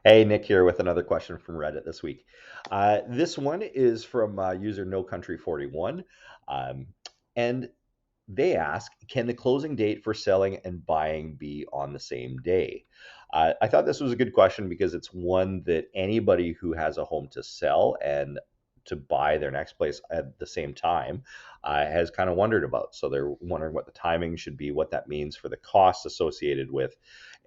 Hey, Nick here with another question from Reddit this week. This one is from user No Country 41. Um, and they ask, can the closing date for selling and buying be on the same day? I thought this was a good question because it's one that anybody who has a home to sell and to buy their next place at the same time has kind of wondered about. So they're wondering what the timing should be, what that means for the costs associated with,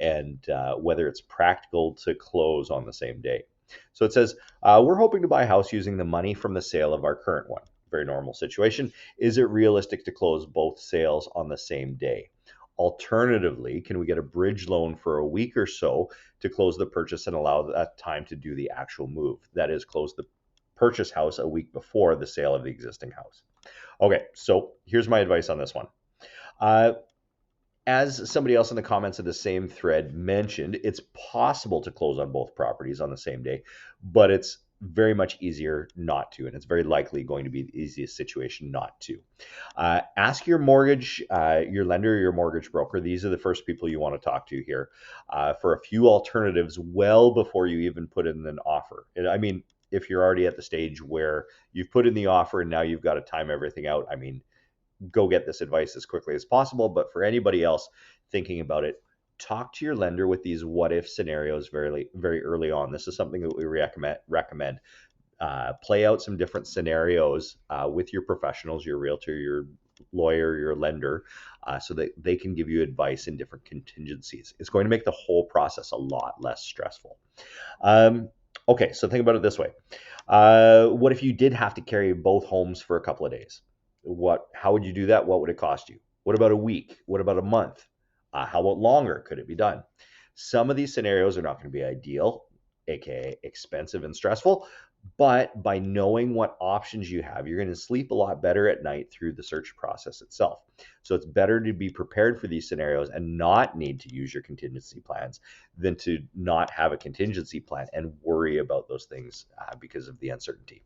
and whether it's practical to close on the same day. So it says, we're hoping to buy a house using the money from the sale of our current one. Very normal situation. Is it realistic to close both sales on the same day? Alternatively, can we get a bridge loan for a week or so to close the purchase and allow that time to do the actual move? That is, close the purchase house a week before the sale of the existing house. Okay, so here's my advice on this one. Uh, as somebody else in the comments of the same thread mentioned, it's possible to close on both properties on the same day, but it's very much easier not to, and it's very likely going to be the easiest situation not to. Ask your mortgage, your lender, your mortgage broker. These are the first people you want to talk to here for a few alternatives well before you even put in an offer. And I mean, if you're already at the stage where you've put in the offer and now you've got to time everything out, I mean, go get this advice as quickly as possible. But for anybody else thinking about it, talk to your lender with these what if scenarios very early on. This is something that we recommend. Play out some different scenarios with your professionals, your realtor, your lawyer, your lender, so that they can give you advice in different contingencies. It's going to make the whole process a lot less stressful. Um, okay, so think about it this way. What if you did have to carry both homes for a couple of days? How would you do that? What would it cost you? What about a week? What about a month? How about longer? Could it be done? Some of these scenarios are not going to be ideal, aka expensive and stressful, but by knowing what options you have, you're going to sleep a lot better at night through the search process itself. So it's better to be prepared for these scenarios and not need to use your contingency plans than to not have a contingency plan and worry about those things because of the uncertainty.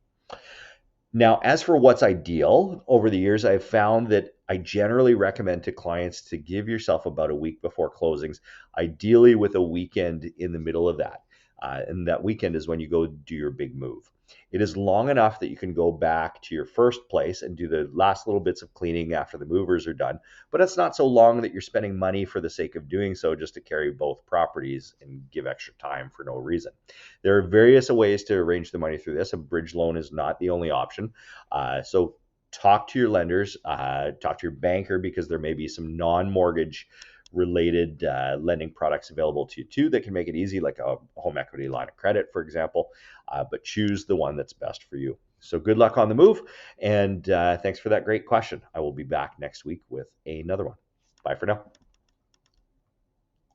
Now, as for what's ideal, over the years, I've found that I generally recommend to clients to give yourself about a week before closings, ideally with a weekend in the middle of that. And that weekend is when you go do your big move. It is long enough that you can go back to your first place and do the last little bits of cleaning after the movers are done. But it's not so long that you're spending money for the sake of doing so just to carry both properties and give extra time for no reason. There are various ways to arrange the money through this. A bridge loan is not the only option. So talk to your lenders, talk to your banker, because there may be some non-mortgage related lending products available to you too that can make it easy, like a home equity line of credit, for example. But choose the one that's best for you. So good luck on the move, and thanks for that great question. I will be back next week with another one. Bye for now.